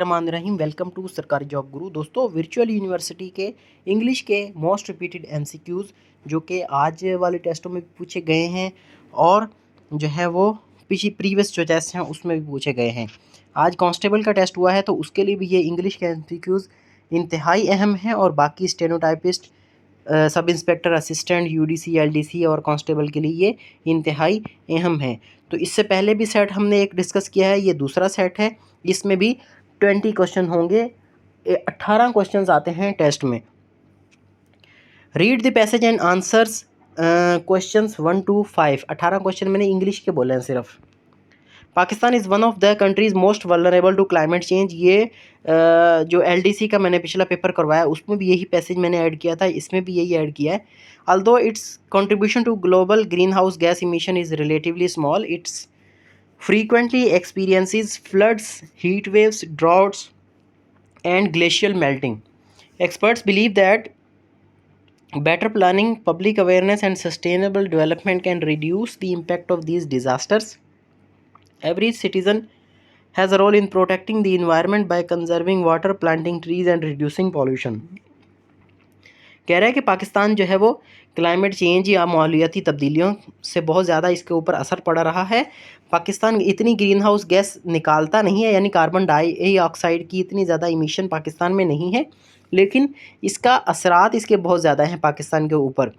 Rahim welcome to सरकारी job गुरु। दोस्तों, virtual university के इंग्लिश के मोस्ट रिपीटेड एमसीक्यूज़ जो कि आज वाले टेस्टों में भी पूछे गए हैं और जो है वो प्रीवियस जो टेस्ट हैं उसमें भी पूछे गए हैं। आज कांस्टेबल का टेस्ट हुआ है तो उसके लिए भी ये इंग्लिश के एमसीक्यूज़ इंतहाई अहम हैं और बाकी stenotypist, sub inspector assistant, UDC, LDC और कांस्टेबल के लिए ये इंतहाई अहम है। तो इससे पहले भी सेट हमने एक डिस्कस किया है, ये दूसरा सेट है। इसमें भी 20 क्वेश्चन होंगे, 18 क्वेश्चन आते हैं टेस्ट में। Read the passage and answers questions 1 to 5। 18 question मैंने इंग्लिश के बोले हैं सिर्फ। Pakistan is one of the countries most vulnerable to climate change. ये जो एलडीसी का मैंने पिछला पेपर करवाया उसमें भी यही पैसेज मैंने ऐड किया था, इसमें भी यही ऐड किया है। although its contribution to global greenhouse gas emission is relatively small, it's frequently experiences floods, heat waves, droughts, and glacial melting. Experts believe that better planning, public awareness, and sustainable development can reduce the impact of these disasters. Every citizen has a role in protecting the environment by conserving water, planting trees, and reducing pollution. कह रहा है कि पाकिस्तान जो है वो climate change या माहौलियाती तब्दीलियों से बहुत ज़्यादा इसके ऊपर असर पड़ रहा है। पाकिस्तान इतनी ग्रीन हाउस गैस निकालता नहीं है, यानी कार्बन डाइऑक्साइड की इतनी ज़्यादा इमिशन पाकिस्तान में नहीं है, लेकिन इसका असरात इसके बहुत ज़्यादा हैं पाकिस्तान के ऊपर।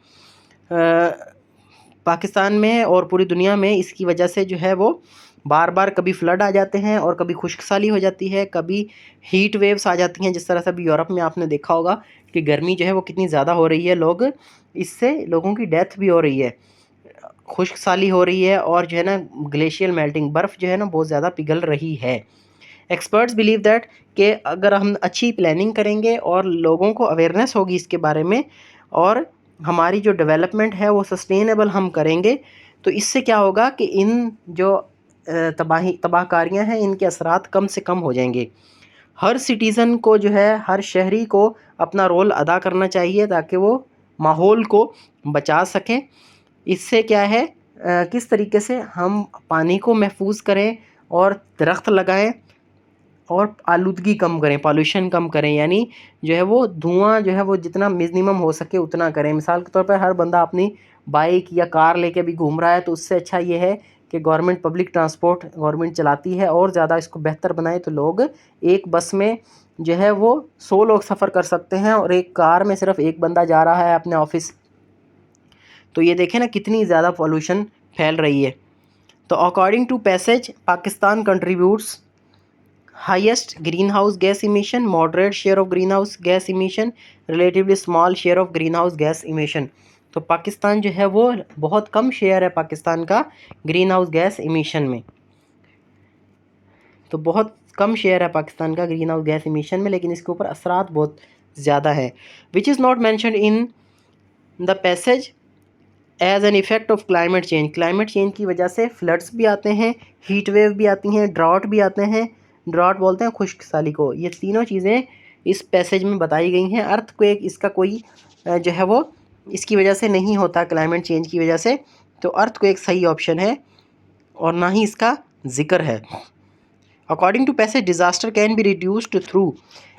पाकिस्तान में और पूरी दुनिया में इसकी वजह से जो है वो बार बार कभी फ्लड आ जाते हैं और कभी खुश्कसाली हो जाती है, कभी हीट वेव्स आ जाती हैं। जिस तरह से अभी यूरोप में आपने देखा होगा कि गर्मी जो है वो कितनी ज़्यादा हो रही है, इससे लोगों की डेथ भी हो रही है, खुश्कसाली हो रही है और जो है ना ग्लेशियल मेल्टिंग, बर्फ़ जो है ना बहुत ज़्यादा पिघल रही है। एक्सपर्ट्स बिलीव दैट कि अगर हम अच्छी प्लानिंग करेंगे और लोगों को अवेयरनेस होगी इसके बारे में और हमारी जो डेवलपमेंट है वो सस्टेनेबल हम करेंगे, तो इससे क्या होगा कि इन जो तबाहकारियाँ हैं इनके असरात कम से कम हो जाएंगे। हर सिटीज़न को जो है, हर शहरी को अपना रोल अदा करना चाहिए ताकि वो माहौल को बचा सकें। इससे क्या है, किस तरीके से हम पानी को महफूज करें और दरख्त लगाएं और आलूदगी कम करें, पॉल्यूशन कम करें, यानी जो है वो धुआं जो है वो जितना मिनिमम हो सके उतना करें। मिसाल के तौर पर हर बंदा अपनी बाइक या कार लेके भी घूम रहा है, तो उससे अच्छा ये है कि गवर्नमेंट पब्लिक ट्रांसपोर्ट गवर्नमेंट चलाती है और ज़्यादा इसको बेहतर बनाए, तो लोग एक बस में जो है वो 100 लोग सफ़र कर सकते हैं और एक कार में सिर्फ एक बंदा जा रहा है अपने ऑफिस। तो ये देखें ना कितनी ज़्यादा पॉल्यूशन फैल रही है। तो according to passage, Pakistan contributes highest greenhouse gas emission, moderate share of greenhouse gas emission, relatively small share of greenhouse gas emission। तो पाकिस्तान जो है वो बहुत कम शेयर है पाकिस्तान का ग्रीन हाउस गैस इमिशन में, तो बहुत कम शेयर है पाकिस्तान का ग्रीन हाउस गैस इमिशन में, लेकिन इसके ऊपर असरात बहुत ज़्यादा है। Which is not mentioned in the passage as an effect of climate change. Climate change की वजह से फ्लड्स भी आते हैं, हीट वेव भी आती हैं, ड्राउट भी आते हैं। ड्राउट बोलते हैं खुश्कसाली को। ये तीनों चीज़ें इस पैसेज में बताई गई हैं। अर्थक्वेक इसका कोई जो है वो इसकी वजह से नहीं होता, क्लाइमेट चेंज की वजह से, तो अर्थक्वेक सही ऑप्शन है और ना ही इसका जिक्र है। According to passage, disaster can be reduced through.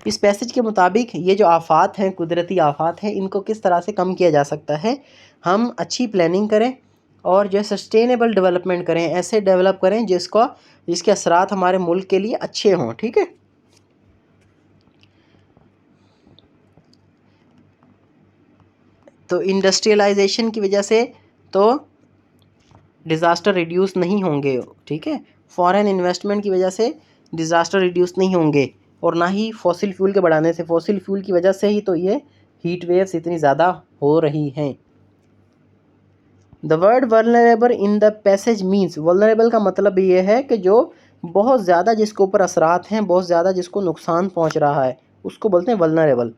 इस पैसेज के मुताबिक ये जो आफात हैं, कुदरती आफात हैं, इनको किस तरह से कम किया जा सकता है। हम अच्छी प्लानिंग करें और जो सस्टेनेबल डेवलपमेंट करें, ऐसे डेवलप करें जिसके असरात हमारे मुल्क के लिए अच्छे हों। ठीक है, तो इंडस्ट्रियलाइजेशन की वजह से तो डिज़ास्टर रिड्यूस नहीं होंगे। ठीक है, फॉरेन इन्वेस्टमेंट की वजह से डिज़ास्टर रिड्यूस नहीं होंगे और ना ही फॉसिल फ्यूल के बढ़ाने से। फॉसिल फ्यूल की वजह से ही तो ये हीट वेव्स इतनी ज़्यादा हो रही हैं। The word vulnerable in the passage means, vulnerable का मतलब ये है कि जो बहुत ज़्यादा जिसके ऊपर असरात हैं, बहुत ज़्यादा जिसको नुकसान पहुंच रहा है, उसको बोलते हैं वल्नरेबल।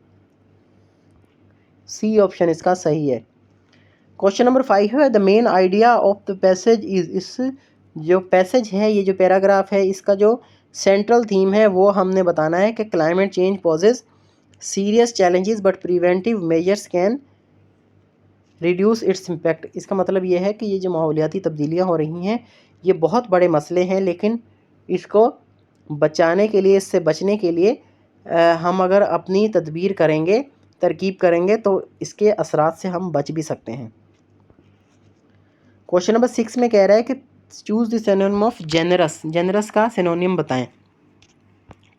सी ऑप्शन इसका सही है। क्वेश्चन नंबर 5 है, the main idea of the passage is. इस जो पैसेज है, ये जो पैराग्राफ है, इसका जो सेंट्रल थीम है वो हमने बताना है कि climate change poses serious challenges but preventive measures can reduce its impact. इसका मतलब ये है कि ये जो माहौलियाती तब्दीलियाँ हो रही हैं ये बहुत बड़े मसले हैं, लेकिन इसको बचाने के लिए, इससे बचने के लिए हम अगर अपनी तदबीर करेंगे, तरकीब करेंगे, तो इसके असरात से हम बच भी सकते हैं। क्वेश्चन नंबर 6 में कह रहा है कि choose the synonym of generous. Generous का सिनोनिम बताएं।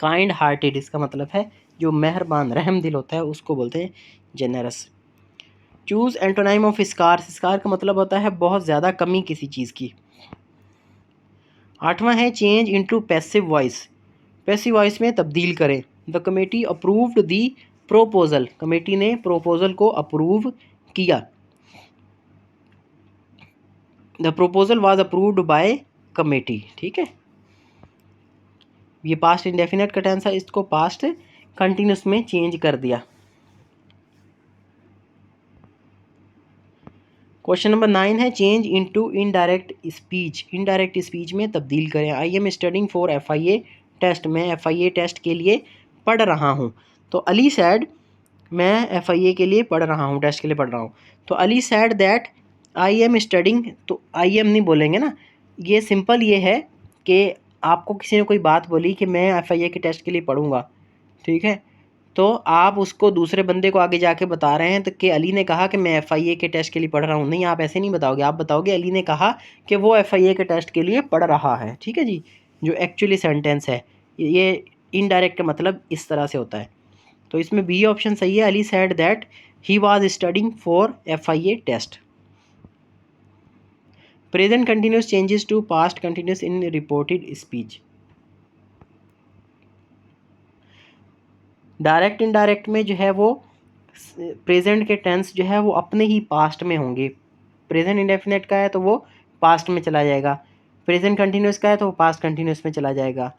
काइंड हार्टेड, इसका मतलब है जो मेहरबान रहम दिल होता है उसको बोलते हैं generous. Choose antonym of scarce. Scar का मतलब होता है बहुत ज़्यादा कमी किसी चीज़ की। 8वां है change into passive voice. Passive voice में तब्दील करें। The committee approved the proposal. Committee ने प्रोपोजल को अप्रूव किया। The proposal was approved by committee. ठीक है, ये पास्ट इंडेफिनेट का टेंस है, इसको पास्ट कंटिन्यूस में चेंज कर दिया। क्वेश्चन नंबर 9 है change into indirect speech. Indirect speech में तब्दील करें। I am studying for FIA test. मैं FIA टेस्ट के लिए पढ़ रहा हूँ। तो अली सैड, मैं FIA के लिए पढ़ रहा हूँ, टेस्ट के लिए पढ़ रहा हूँ। तो Ali sad that I am studying, तो आई एम नहीं बोलेंगे ना, ये सिंपल ये है कि आपको किसी ने कोई बात बोली कि मैं FIA के टेस्ट के लिए पढ़ूंगा, ठीक है, तो आप उसको दूसरे बंदे को आगे जाके बता रहे हैं तो कि अली ने कहा कि मैं FIA के टेस्ट के लिए पढ़ रहा हूँ। नहीं, आप ऐसे नहीं बताओगे, आप बताओगे अली ने कहा कि वो FIA के टेस्ट के लिए पढ़ रहा है। ठीक है जी, जो एक्चुअली सेंटेंस है, ये इनडायरेक्ट मतलब इस तरह से होता है। तो इसमें बी ऑप्शन सही है। Ali said that he was studying for FIA test. Present continuous changes to past continuous in reported speech. Direct indirect में जो है वो प्रेजेंट के टेंस जो है वो अपने ही पास्ट में होंगे। प्रेजेंट इंडेफिनेट का है तो वो पास्ट में चला जाएगा, प्रेजेंट कंटिन्यूस का है तो वो पास्ट कंटिन्यूस में चला जाएगा,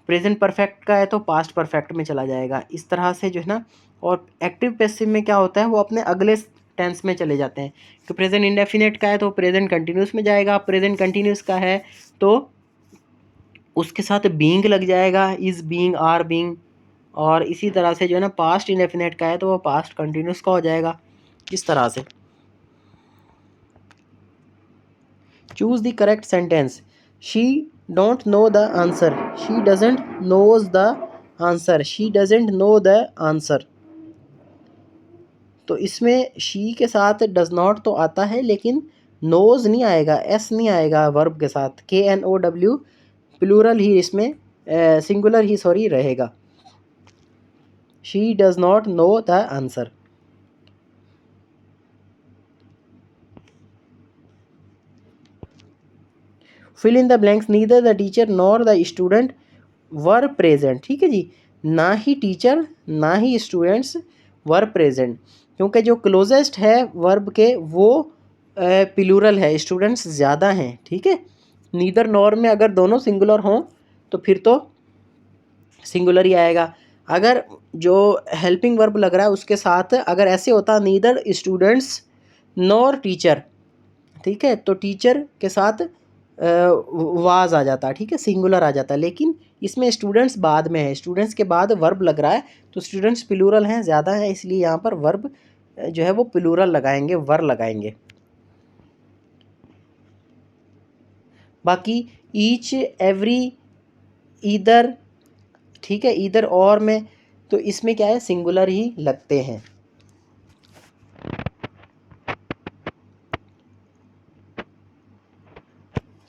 प्रेजेंट परफेक्ट का है तो पास्ट परफेक्ट में चला जाएगा, इस तरह से जो है ना। और एक्टिव पैसिव में क्या होता है, वो अपने अगले टेंस में चले जाते हैं। तो प्रेजेंट इंडेफिनेट का है तो प्रेजेंट कंटिन्यूस में जाएगा, प्रेजेंट कंटिन्यूस का है तो उसके साथ बीइंग लग जाएगा, इज़ बीइंग, आर बीइंग। और इसी तरह से जो है ना पास्ट इंडेफिनेट का है तो वो पास्ट कंटिन्यूस का हो जाएगा, इस तरह से। Choose the correct sentence. She don't know the answer. She doesn't knows the answer. She doesn't know the answer. तो इसमें शी के साथ डज नॉट तो आता है लेकिन नोज नहीं आएगा, एस नहीं आएगा वर्ब के साथ। KNOW प्लूरल ही इसमें, सिंगुलर ही सॉरी रहेगा। She does not know the answer. Fill in the blanks. Neither the teacher nor the student were present. ठीक है जी, ना ही टीचर ना ही स्टूडेंट्स वर प्रेजेंट, क्योंकि जो क्लोजेस्ट है वर्ब के वो प्लूरल है, स्टूडेंट्स ज़्यादा हैं। ठीक है, नीदर नॉर में अगर दोनों सिंगुलर हों तो फिर तो सिंगुलर ही आएगा। अगर जो हेल्पिंग वर्ब लग रहा है उसके साथ अगर ऐसे होता नीदर स्टूडेंट्स नॉर टीचर, ठीक है, तो टीचर के साथ वाज आ जाता, ठीक है, सिंगुलर आ जाता। लेकिन इसमें स्टूडेंट्स बाद में है, स्टूडेंट्स के बाद वर्ब लग रहा है तो स्टूडेंट्स प्लूरल हैं, ज़्यादा हैं, इसलिए यहाँ पर वर्ब जो है वो प्लूरल लगाएंगे, वर लगाएंगे। बाकी ईच, एवरी, ईदर, ठीक है, ईदर और में तो इसमें क्या है, सिंगुलर ही लगते हैं।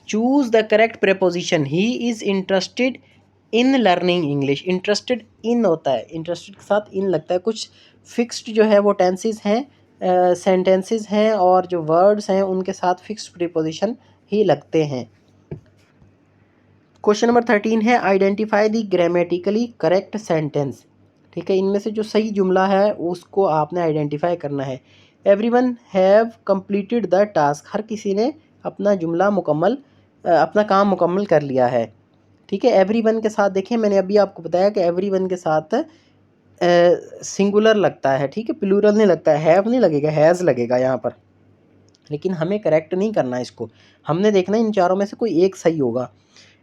Choose the correct preposition. He is interested in learning English. Interested in होता है, इंटरेस्टेड के साथ इन लगता है। कुछ फिक्स्ड जो है वो टेंसेस हैं, सेंटेंसेस हैं, और जो वर्ड्स हैं उनके साथ फिक्स्ड प्रीपोजिशन ही लगते हैं। क्वेश्चन नंबर 13 है identify the grammatically correct sentence. ठीक है, इनमें से जो सही जुमला है उसको आपने आइडेंटिफाई करना है। Everyone have completed the task. हर किसी ने अपना जुमला मुकम्मल, अपना काम मुकम्मल कर लिया है। ठीक है, एवरीवन के साथ देखिए मैंने अभी आपको बताया कि एवरीवन के साथ सिंगुलर लगता है, ठीक है, प्लूरल नहीं लगता है, हैव नहीं लगेगा, हैज़ लगेगा यहाँ पर। लेकिन हमें करेक्ट नहीं करना इसको, हमने देखना इन चारों में से कोई एक सही होगा।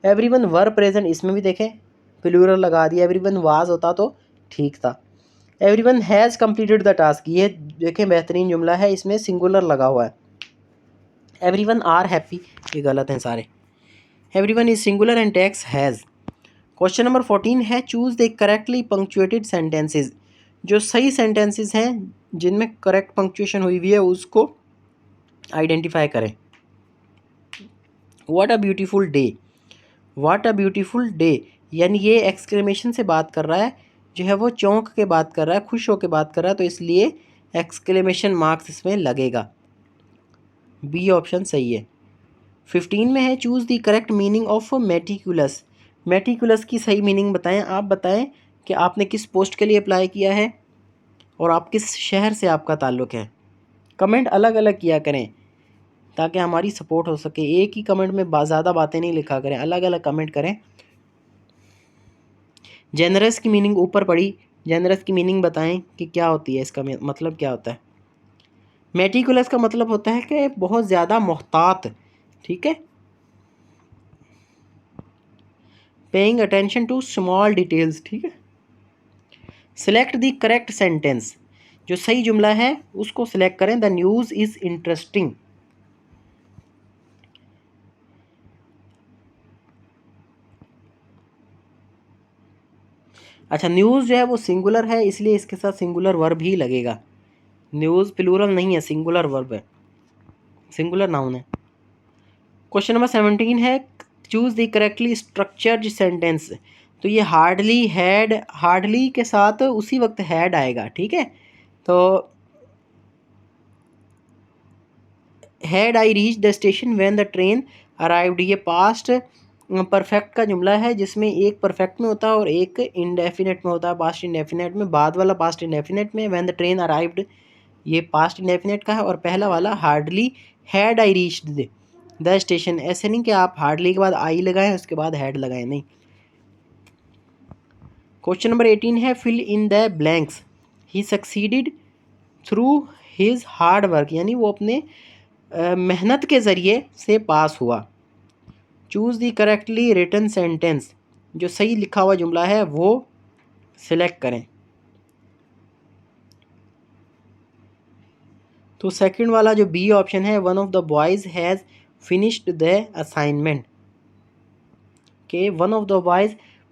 एवरीवन वर प्रेजेंट, इसमें भी देखें प्लूरल लगा दिया, एवरीवन वाज होता तो ठीक था। Everyone has completed the task, ये देखें बेहतरीन जुमला है, इसमें सिंगुलर लगा हुआ है। एवरीवन आर हैप्पी, ये गलत हैं सारे। Everyone is singular and takes has. Question number 14 है choose the correctly punctuated sentences. जो सही सेंटेंसेस हैं जिनमें करेक्ट पंक्चुएशन हुई हुई है उसको आइडेंटिफाई करें। What a beautiful day, what a beautiful day, यानी ये एक्सक्लेमेशन से बात कर रहा है, जो है वो चौंक के बात कर रहा है, खुश होकर बात कर रहा है, तो इसलिए एक्सक्लेमेशन मार्क्स इसमें लगेगा। बी ऑप्शन सही है। 15 में है choose the correct meaning of meticulous. Meticulous की सही मीनिंग बताएं। आप बताएं कि आपने किस पोस्ट के लिए अप्लाई किया है और आप किस शहर से आपका ताल्लुक़ है। कमेंट अलग अलग किया करें ताकि हमारी सपोर्ट हो सके। एक ही कमेंट में ज़्यादा बातें नहीं लिखा करें, अलग अलग कमेंट करें। जेनरस की मीनिंग ऊपर पड़ी, जेनरस की मीनिंग बताएं कि क्या होती है, इसका मतलब क्या होता है। मेटिकुलस का मतलब होता है कि बहुत ज़्यादा मोहतात, ठीक है। Paying attention to small details, ठीक है। सिलेक्ट द करेक्ट सेंटेंस, जो सही जुमला है उसको सिलेक्ट करें। The news is interesting. अच्छा, न्यूज़ जो है वो सिंगुलर है, इसलिए इसके साथ सिंगुलर वर्ब ही लगेगा। न्यूज़ प्लूरल नहीं है, सिंगुलर वर्ब है, सिंगुलर नाउन है। क्वेश्चन नंबर 17 है choose the correctly structured sentence. तो ये हार्डली, हैड, हार्डली के साथ उसी वक्त हैड आएगा, ठीक है। तो had I reach the station when the train arrived, ये पास्ट परफेक्ट का जुमला है जिसमें एक परफेक्ट में होता है और एक इंडेफिनेट में होता है। पास्ट इंडेफिनेट में, बाद वाला पास्ट इंडेफिनेट में, व्हेन द ट्रेन अराइव्ड ये पास्ट इंडेफिनेट का है, और पहला वाला hardly had I reached the station. ऐसे नहीं कि आप हार्डली के बाद आई लगाएं उसके बाद हैड लगाएं, नहीं। क्वेश्चन नंबर 18 है fill in the blanks. He succeeded through his hard work, यानी वो अपने मेहनत के ज़रिए से पास हुआ। Choose the correctly written sentence, जो सही लिखा हुआ जुमला है वो सिलेक्ट करें। तो सेकंड वाला जो बी ऑप्शन है, one of the boys has finished the assignment, के वन ऑफ द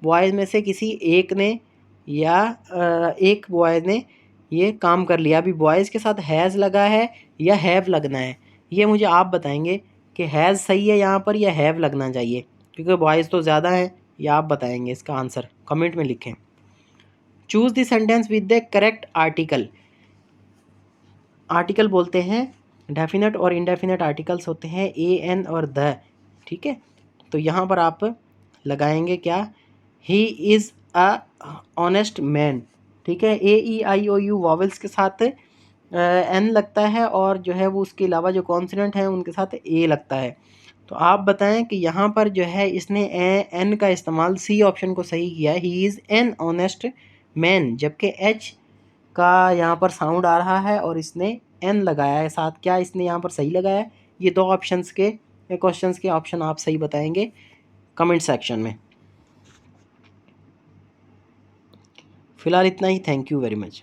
बॉयज़ में से किसी एक ने या एक बॉय ने ये काम कर लिया। अभी बॉयज़ के साथ हैज़ लगा है या हैव लगना है, ये मुझे आप बताएंगे कि हैज़ सही है यहाँ पर या हैव लगना चाहिए, क्योंकि बॉयज़ तो ज़्यादा हैं। या आप बताएंगे इसका आंसर, कमेंट में लिखें। Choose the sentence with the correct article. Article बोलते हैं, डेफिनेट और इनडेफिनेट आर्टिकल्स होते हैं ए, एन और द, ठीक है। तो यहाँ पर आप लगाएंगे क्या, he is a honest man, ठीक है। ए, ई, आई, ओ, यू वॉवेल्स के साथ एन लगता है, और जो है वो उसके अलावा जो कॉन्सोनेंट हैं उनके साथ ए लगता है। तो आप बताएं कि यहाँ पर जो है इसने एन का इस्तेमाल, सी ऑप्शन को सही किया है, he is an honest man, जबकि एच का यहाँ पर साउंड आ रहा है और इसने एन लगाया है साथ। क्या इसने यहाँ पर सही लगाया है? ये दो ऑप्शंस के क्वेश्चंस के ऑप्शन आप सही बताएंगे कमेंट सेक्शन में। फ़िलहाल इतना ही, थैंक यू वेरी मच।